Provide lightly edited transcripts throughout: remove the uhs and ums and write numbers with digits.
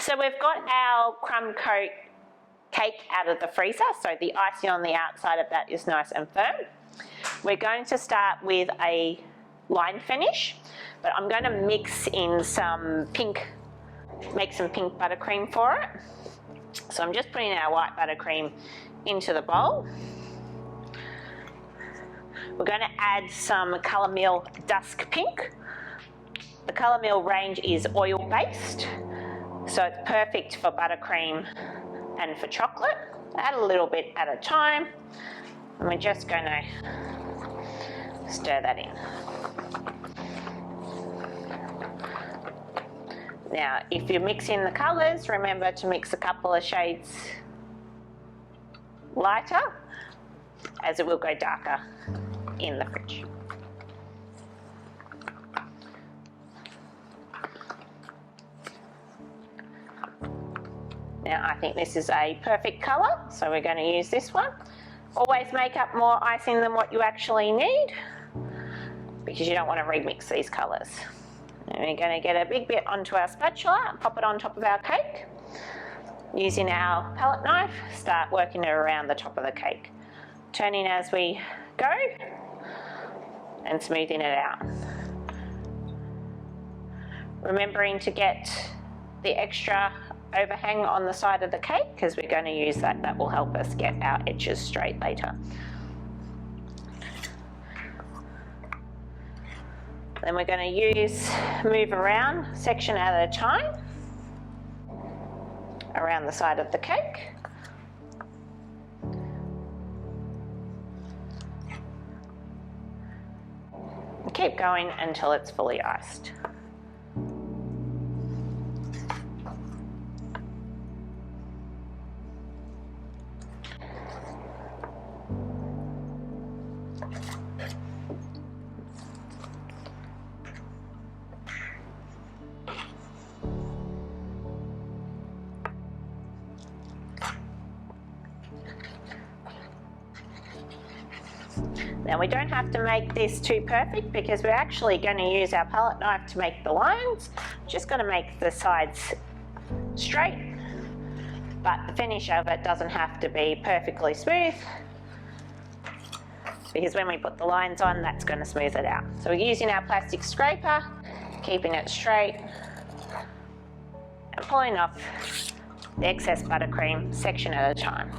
So we've got our crumb coat cake out of the freezer, so the icing on the outside of that is nice and firm. We're going to start with a line finish, but I'm going to mix in some pink, make some pink buttercream for it. So I'm just putting our white buttercream into the bowl. We're going to add some Colour Mill Dusk Pink. The Colour Mill range is oil-based, so it's perfect for buttercream and for chocolate. Add a little bit at a time, and we're just going to stir that in. Now, if you're mixing the colours, remember to mix a couple of shades lighter, as it will go darker in the fridge. Now, I think this is a perfect colour, so we're going to use this one. Always make up more icing than what you actually need, because you don't want to remix these colours. And we're going to get a big bit onto our spatula and pop it on top of our cake. Using our palette knife, start working it around the top of the cake. Turning as we go and smoothing it out. Remembering to get the extra overhang on the side of the cake, because we're going to use that. That will help us get our edges straight later. Then we're going to move around section at a time around the side of the cake. And keep going until it's fully iced. Now, we don't have to make this too perfect, because we're actually going to use our palette knife to make the lines. Just going to make the sides straight, but the finish of it doesn't have to be perfectly smooth, because when we put the lines on, that's going to smooth it out. So we're using our plastic scraper, keeping it straight, and pulling off the excess buttercream section at a time.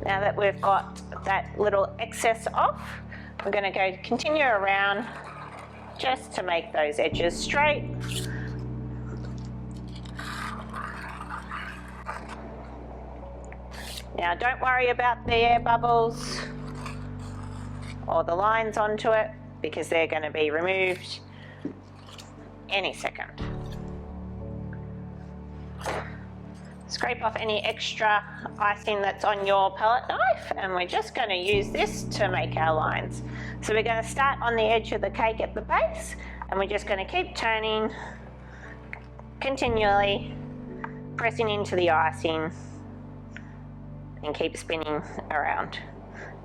Now that we've got that little excess off, we're going to continue around just to make those edges straight. Now, don't worry about the air bubbles or the lines onto it, because they're going to be removed any second. Scrape off any extra icing that's on your palette knife, and we're just going to use this to make our lines. So we're going to start on the edge of the cake at the base, and we're just going to keep turning continually, pressing into the icing, and keep spinning around.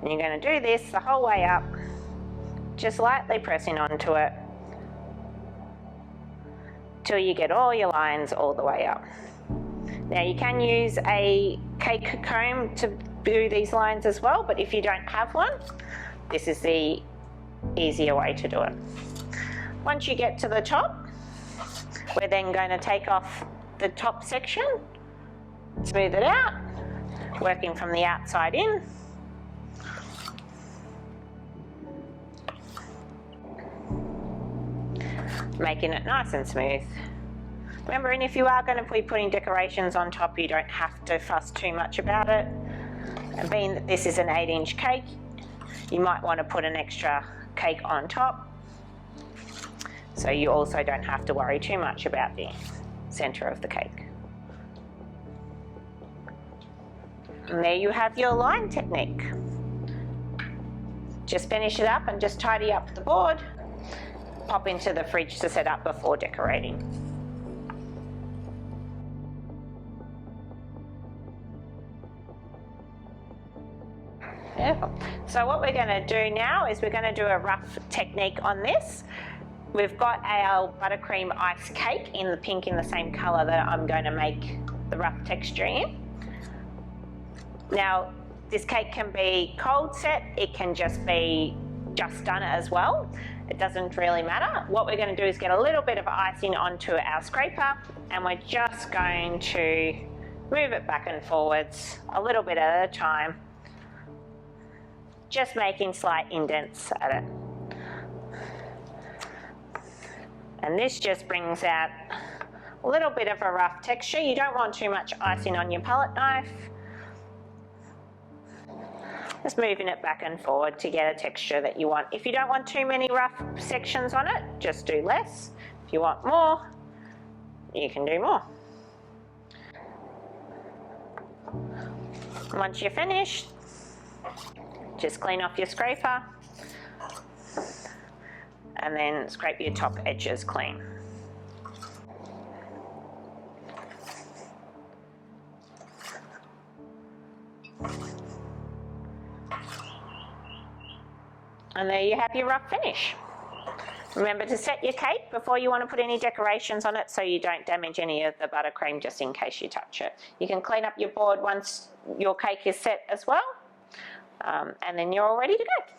And you're going to do this the whole way up, just lightly pressing onto it till you get all your lines all the way up. Now, you can use a cake comb to do these lines as well, but if you don't have one, this is the easier way to do it. Once you get to the top, we're then going to take off the top section, smooth it out, working from the outside in. Making it nice and smooth. Remember, and if you are going to be putting decorations on top, you don't have to fuss too much about it. And being that this is an 8-inch cake, you might want to put an extra cake on top, so you also don't have to worry too much about the centre of the cake. And there you have your line technique. Just finish it up and just tidy up the board. Pop into the fridge to set up before decorating. Beautiful. So what we're going to do now is we're going to do a rough technique on this. We've got our buttercream ice cake in the pink in the same colour that I'm going to make the rough texture in. Now, this cake can be cold set, it can just be just done as well. It doesn't really matter. What we're going to do is get a little bit of icing onto our scraper, and we're just going to move it back and forwards a little bit at a time, just making slight indents at it. And this just brings out a little bit of a rough texture. You don't want too much icing on your palette knife. Just moving it back and forward to get a texture that you want. If you don't want too many rough sections on it, just do less. If you want more, you can do more. Once you're finished, just clean off your scraper and then scrape your top edges clean. And there you have your rough finish. Remember to set your cake before you want to put any decorations on it so you don't damage any of the buttercream just in case you touch it. You can clean up your board once your cake is set as well, and then you're all ready to go.